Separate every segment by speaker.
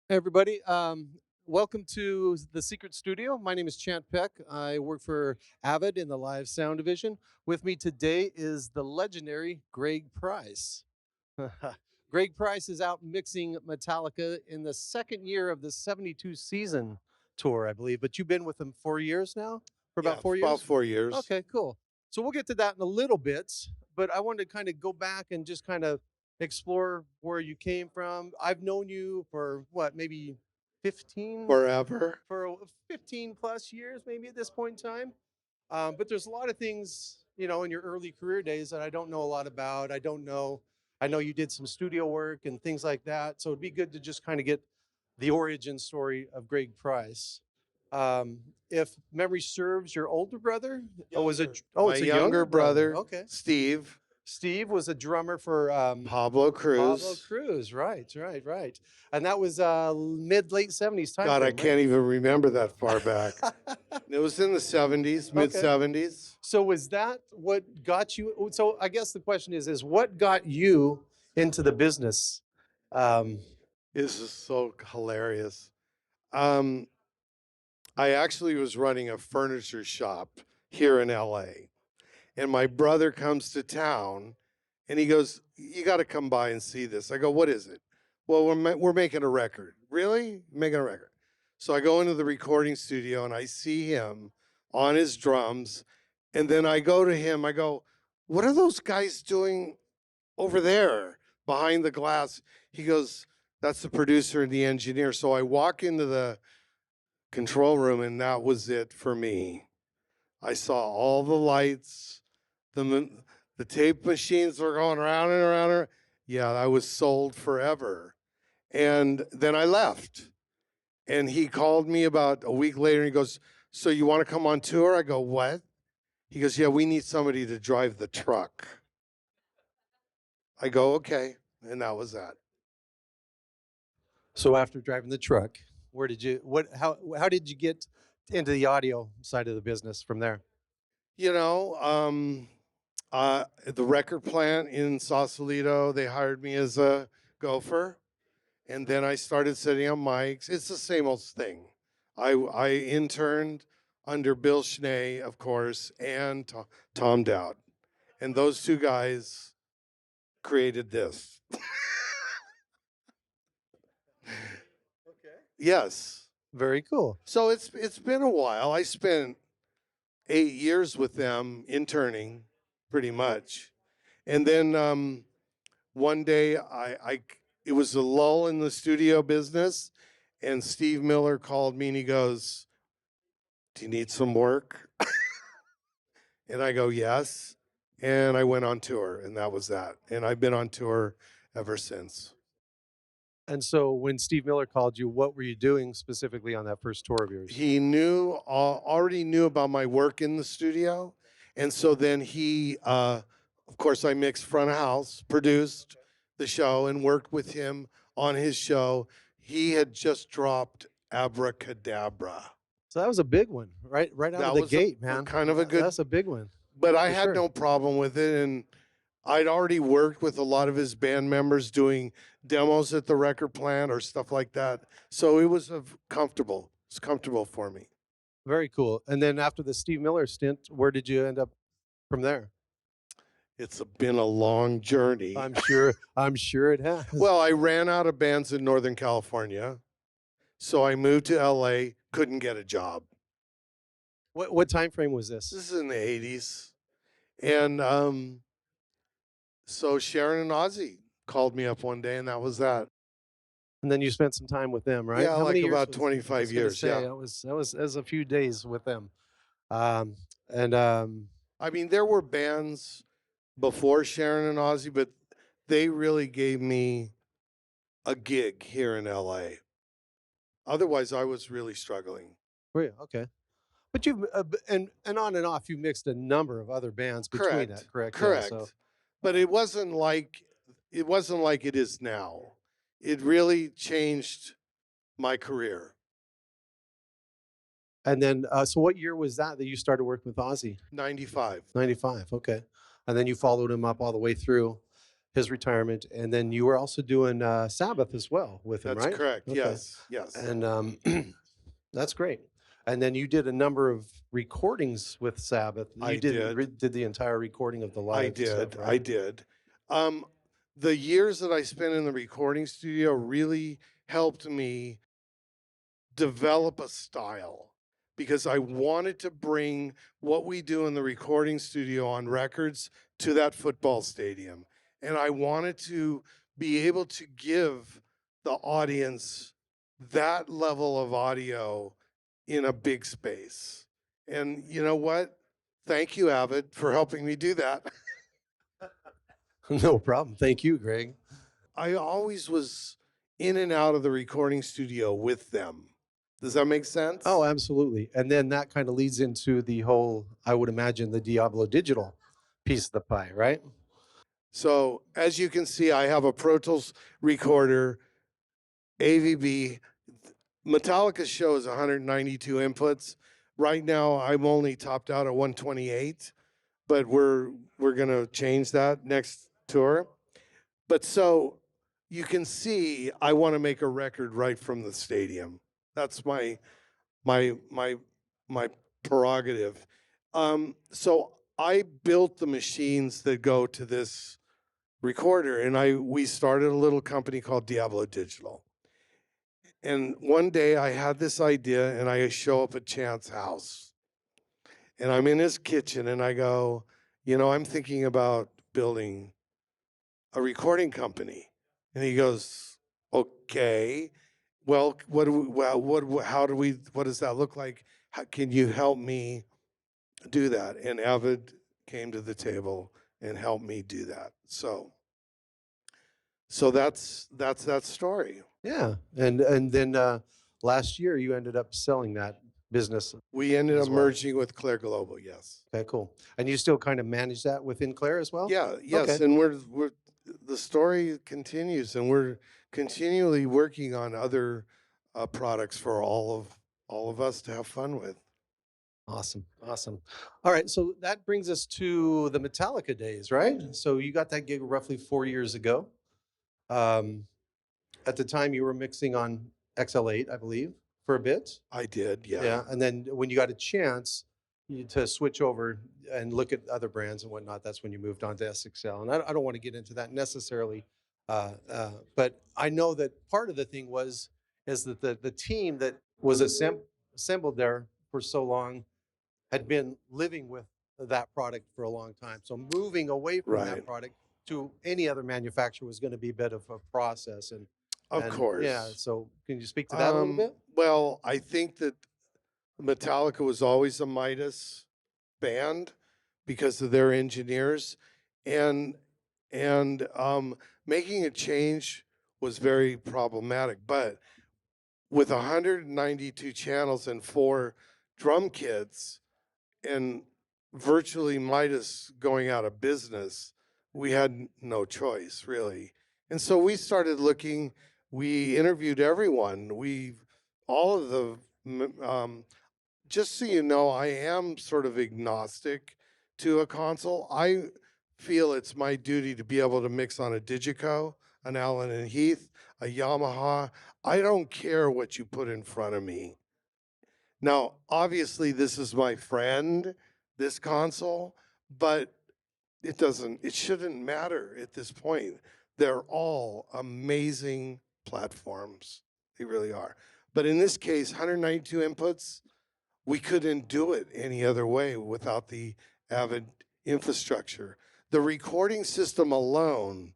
Speaker 1: Hey everybody, welcome to the Secret Studio. My name is Chant Peck. I work for Avid in the live sound division. With me today is the legendary Greg Price. Greg Price is out mixing Metallica in the second year of the 72 season tour, I believe. But you've been with them 4 years now? For
Speaker 2: Yeah,
Speaker 1: about 4 years?
Speaker 2: about 4 years.
Speaker 1: Okay, cool. So we'll get to that in a little bit, but I wanted to kind of go back and just kind of explore where you came from. I've known you for what, maybe 15
Speaker 2: Forever.
Speaker 1: for 15 plus years, maybe at this point in time. But there's a lot of things, in your early career days that I don't know a lot about. I don't know. I know you did some studio work and things like that. So it'd be good to just kind of get the origin story of Greg Price. Um, if memory serves, your older brother was a
Speaker 2: Younger.
Speaker 1: oh,
Speaker 2: My
Speaker 1: it's a younger
Speaker 2: younger
Speaker 1: brother.
Speaker 2: brother,
Speaker 1: Okay.
Speaker 2: Steve,
Speaker 1: Steve was a drummer for
Speaker 2: Pablo
Speaker 1: Pablo
Speaker 2: Cruz.
Speaker 1: Cruz. Right. And that was mid late 70s time
Speaker 2: God, I
Speaker 1: frame, right?
Speaker 2: can't even remember that far back. It was in the 70s, mid
Speaker 1: Okay.
Speaker 2: 70s.
Speaker 1: So was that what got you? So I guess the question is what got you into the business? Um,
Speaker 2: This is so hilarious. Um, I actually was running a furniture shop here in LA, and my brother comes to town and he goes, "You got to come by and see this." I go, "What is it?" "Well, we're making a record." "Really? Making a record?" So I go into the recording studio and I see him on his drums. And then I go to him, I go, "What are those guys doing over there behind the glass?" He goes, "That's the producer and the engineer." So I walk into the control room and that was it for me. I saw all the lights, the the tape machines were going around and around. Yeah, I was sold forever. And then I left. And he called me about a week later and he goes, "So you want to come on tour?" I go, "What?" He goes, "Yeah, we need somebody to drive the truck." I go, "Okay." And that was that.
Speaker 1: so after driving the truck, where did you what how did you get into the audio side of the business from there?
Speaker 2: You know, the record plant in Sausalito, they hired me as a gopher. And then I started setting up mics. It's the same old thing. I interned under Bill Schnee, of course, and Tom Dowd. And those two guys created this.
Speaker 1: Okay.
Speaker 2: Yes.
Speaker 1: Very cool.
Speaker 2: So it's been a while. I spent 8 years with them interning, pretty much. And then one day it was a lull in the studio business, and Steve Miller called me and he goes, "Do you need some work?" And I go, "Yes." And I went on tour, and that was that. And I've been on tour ever since.
Speaker 1: And so when Steve Miller called you, what were you doing specifically on that first tour of yours?
Speaker 2: He already knew about my work in the studio. And so then of course, I mixed front of house, produced the show, and worked with him on his show. He had just dropped Abracadabra.
Speaker 1: So that was a big one, right out of
Speaker 2: That
Speaker 1: the
Speaker 2: was
Speaker 1: gate, man.
Speaker 2: kind of a good,
Speaker 1: That's a big one
Speaker 2: but I
Speaker 1: for
Speaker 2: had
Speaker 1: sure.
Speaker 2: no problem with it. And I'd already worked with a lot of his band members doing demos at the record plant or stuff like that. So it was comfortable. It's comfortable for me.
Speaker 1: Very cool. And then after the Steve Miller stint, where did you end up from there?
Speaker 2: It's been a long journey.
Speaker 1: I'm sure it has.
Speaker 2: Well, I ran out of bands in Northern California. So I moved to LA, couldn't get a job.
Speaker 1: What time frame was this?
Speaker 2: This is in the 80s. And so Sharon and Ozzy called me up one day, and that was that.
Speaker 1: And then you spent some time with them, right?
Speaker 2: Yeah,
Speaker 1: How many
Speaker 2: like
Speaker 1: years
Speaker 2: about
Speaker 1: was? I
Speaker 2: 25
Speaker 1: was gonna
Speaker 2: years. Yeah.
Speaker 1: say that was a few days with them. Um, and
Speaker 2: I mean, there were bands before Sharon and Ozzy, but they really gave me a gig here in LA. Otherwise, I was really struggling.
Speaker 1: okay. But you've and on and off, you mixed a number of other bands between that,
Speaker 2: Correct.
Speaker 1: correct? Yeah. So
Speaker 2: Correct. But it wasn't like it is now. It really changed my career.
Speaker 1: and then so what year was that you started working with Ozzy?
Speaker 2: 95.
Speaker 1: 95. Okay. And then you followed him up all the way through. his retirement, and then you were also doing Sabbath as well with him,
Speaker 2: That's
Speaker 1: right?
Speaker 2: correct.
Speaker 1: Okay,
Speaker 2: Yes, yes.
Speaker 1: and that's great. And then you did a number of recordings with Sabbath. You
Speaker 2: I did.
Speaker 1: did the entire recording of the live stuff,
Speaker 2: I
Speaker 1: right?
Speaker 2: did. Um, the years that I spent in the recording studio really helped me develop a style because I wanted to bring what we do in the recording studio on records to that football stadium. And I wanted to be able to give the audience that level of audio in a big space. And you know what? Thank you, Avid, for helping me do that.
Speaker 1: No problem. Thank you, Greg.
Speaker 2: I always was in and out of the recording studio with them. Does that make sense?
Speaker 1: Oh, absolutely. And then that kind of leads into the whole, I would imagine, the Diablo Digital piece of the pie, right?
Speaker 2: So as you can see, I have a Pro Tools recorder, AVB. Metallica shows 192 inputs. Right now, I'm only topped out at 128, but we're gonna change that next tour. But so you can see, I want to make a record right from the stadium. That's my my my prerogative. So I built the machines that go to this recorder, and we started a little company called Diablo Digital. And one day I had this idea, and I show up at Chant's house, and I'm in his kitchen, and I go, I'm thinking about building a recording company. And he goes, okay. Well, what does that look like? How can you help me do that? And Avid came to the table and helped me do that. So that's that story.
Speaker 1: Yeah. And then last year you ended up selling that business
Speaker 2: We ended
Speaker 1: as
Speaker 2: up
Speaker 1: well.
Speaker 2: merging with Claire Global, yes.
Speaker 1: Okay, cool. And you still kind of manage that within Claire as well?
Speaker 2: Yeah, yes,
Speaker 1: Okay.
Speaker 2: and we're the story continues, and we're continually working on other products for all of us to have fun with.
Speaker 1: Awesome. Awesome. All right. So that brings us to the Metallica days, right? So you got that gig roughly 4 years ago. Um, at the time, you were mixing on XL8, I believe, for a bit.
Speaker 2: I did, yeah.
Speaker 1: Yeah. And then when you got a chance to switch over and look at other brands and whatnot, that's when you moved on to SXL. And I don't want to get into that necessarily, but I know that part of the thing is that the team that was assembled there for so long had been living with that product for a long time. So moving away from that
Speaker 2: Right.
Speaker 1: product to any other manufacturer was going to be a bit of a process.
Speaker 2: Of
Speaker 1: And
Speaker 2: course.
Speaker 1: yeah, so can you speak to that a little bit?
Speaker 2: Well, I think that Metallica was always a Midas band because of their engineers, and making a change was very problematic. But with 192 channels and 4 drum kits, and virtually Midas going out of business, we had no choice really. And so we started looking. We interviewed everyone. All of the just so you know, I am sort of agnostic to a console. I feel it's my duty to be able to mix on a Digico, an Allen and Heath, a Yamaha. I don't care what you put in front of me. Now, obviously, this is my friend, this console, but it shouldn't matter at this point. They're all amazing platforms. They really are. But in this case, 192 inputs, we couldn't do it any other way without the Avid infrastructure. The recording system alone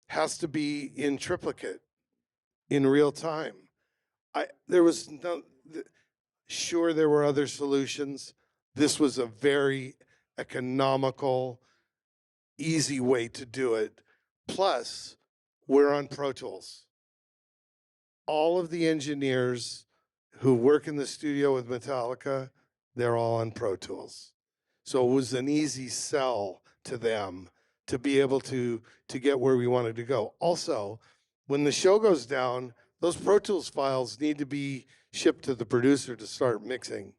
Speaker 2: has to be in triplicate in real time. There was no, sure, there were other solutions. This was a very economical, easy way to do it. Plus, we're on Pro Tools. All of the engineers who work in the studio with Metallica, they're all on Pro Tools. So it was an easy sell to them to be able to get where we wanted to go. Also, when the show goes down, those Pro Tools files need to be shipped to the producer to start mixing.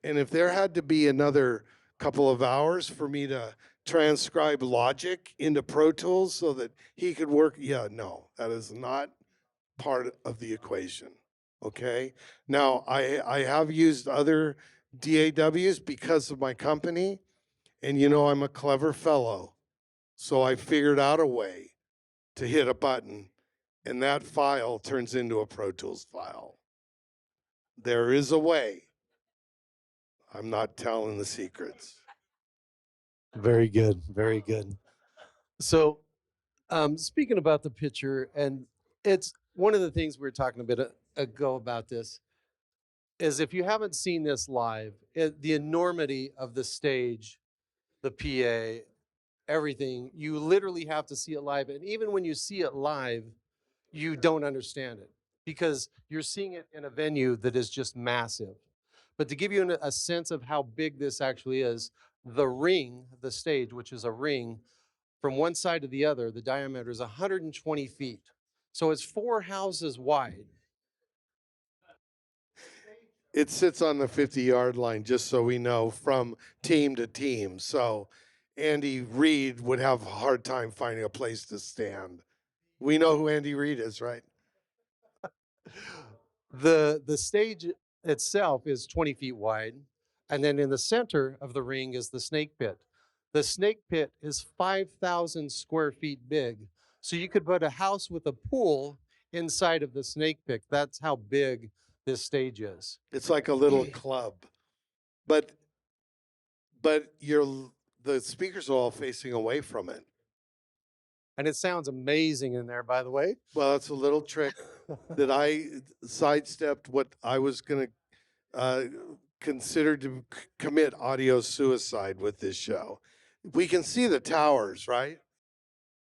Speaker 2: And if there had to be another couple of hours for me to transcribe logic into Pro Tools so that he could work. Yeah, no, that is not part of the equation. Okay. Now, I have used other DAWs because of my company, and I'm a clever fellow. So I figured out a way to hit a button, and that file turns into a Pro Tools file. There is a way. I'm not telling the secrets.
Speaker 1: Very good. Very good. So, speaking about the picture, and it's one of the things we were talking a bit ago about this is if you haven't seen this live, the enormity of the stage, the PA, everything, you literally have to see it live. And even when you see it live, you don't understand it because you're seeing it in a venue that is just massive. But to give you a sense of how big this actually is, the ring, the stage, which is a ring, from one side to the other, the diameter is 120 feet. So it's 4 houses wide.
Speaker 2: It sits on the 50-yard line, just so we know, from team to team. So Andy Reid would have a hard time finding a place to stand. We know who Andy Reid is, right?
Speaker 1: The stage itself is 20 feet wide, and then in the center of the ring is the snake pit. The snake pit is 5,000 square feet big, so you could put a house with a pool inside of the snake pit. That's how big this stage is.
Speaker 2: It's like a little club, but the speakers are all facing away from it.
Speaker 1: And it sounds amazing in there, by the way.
Speaker 2: Well, it's a little trick that I sidestepped what I was going to consider to commit audio suicide with this show. We can see the towers, right?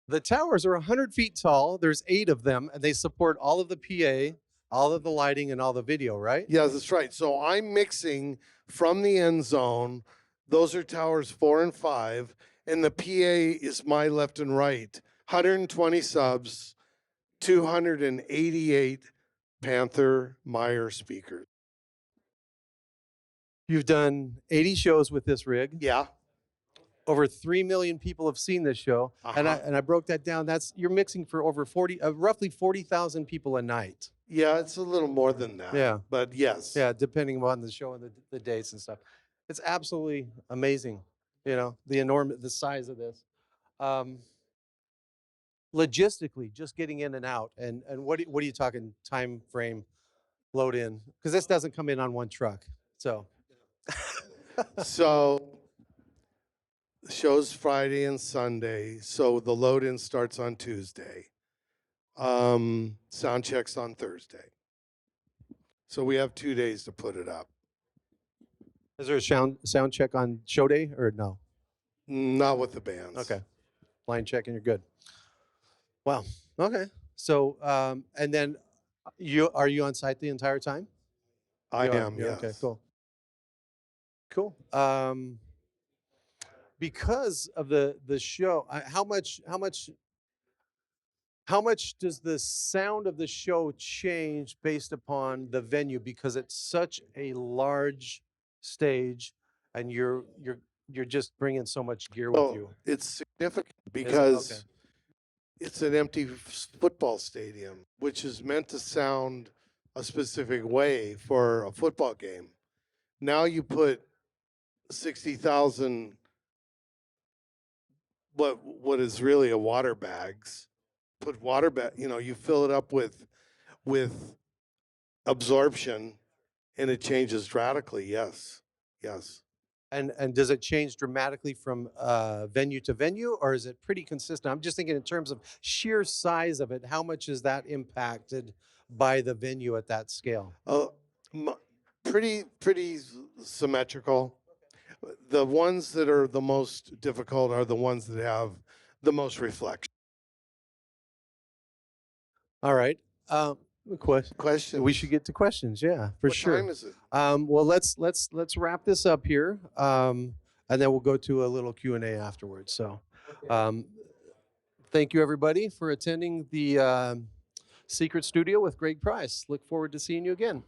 Speaker 1: The towers are 100 feet tall. There's 8 of them, and they support all of the PA, all of the lighting, and all the video, right?
Speaker 2: Yeah, that's right. So I'm mixing from the end zone. Those are towers 4 and 5, and the PA is my left and right. 120 subs, 288 Panther Meyer speakers.
Speaker 1: You've done 80 shows with this rig.
Speaker 2: Yeah.
Speaker 1: Over 3 million people have seen this show, and I broke that down. You're mixing for over roughly 40,000 people a night.
Speaker 2: Yeah, it's a little more than that.
Speaker 1: Yeah,
Speaker 2: but yes.
Speaker 1: Yeah, depending on the show and the dates and stuff. It's absolutely amazing. The size of this. Logistically, just getting in and out, and what are you talking time frame load in? Because this doesn't come in on one truck. So
Speaker 2: So the show's Friday and Sunday, so the load in starts on Tuesday. Sound checks on Thursday. So we have 2 days to put it up.
Speaker 1: is there a sound check on show day or no?
Speaker 2: Not with the bands.
Speaker 1: Okay. Line check and you're good. Wow. Okay. So and then are you on site the entire time?
Speaker 2: I am, yes.
Speaker 1: Okay, cool. Cool. Because of the show, how much does the sound of the show change based upon the venue? Because it's such a large stage, and you're just bringing so much gear with you.
Speaker 2: It's significant because it's an empty football stadium, which is meant to sound a specific way for a football game. Now you put 60,000 what is really a water bags. Put water bag, you fill it up with absorption, and it changes radically. Yes.
Speaker 1: And does it change dramatically from venue to venue, or is it pretty consistent? I'm just thinking in terms of sheer size of it. How much is that impacted by the venue at that scale?
Speaker 2: Pretty symmetrical. The ones that are the most difficult are the ones that have the most reflection.
Speaker 1: All right.
Speaker 2: Questions?
Speaker 1: We should get to questions. Yeah, for sure.
Speaker 2: What time is it?
Speaker 1: Well, let's wrap this up here, and then we'll go to a little Q&A afterwards. So, thank you everybody for attending the Secret Studio with Greg Price. Look forward to seeing you again.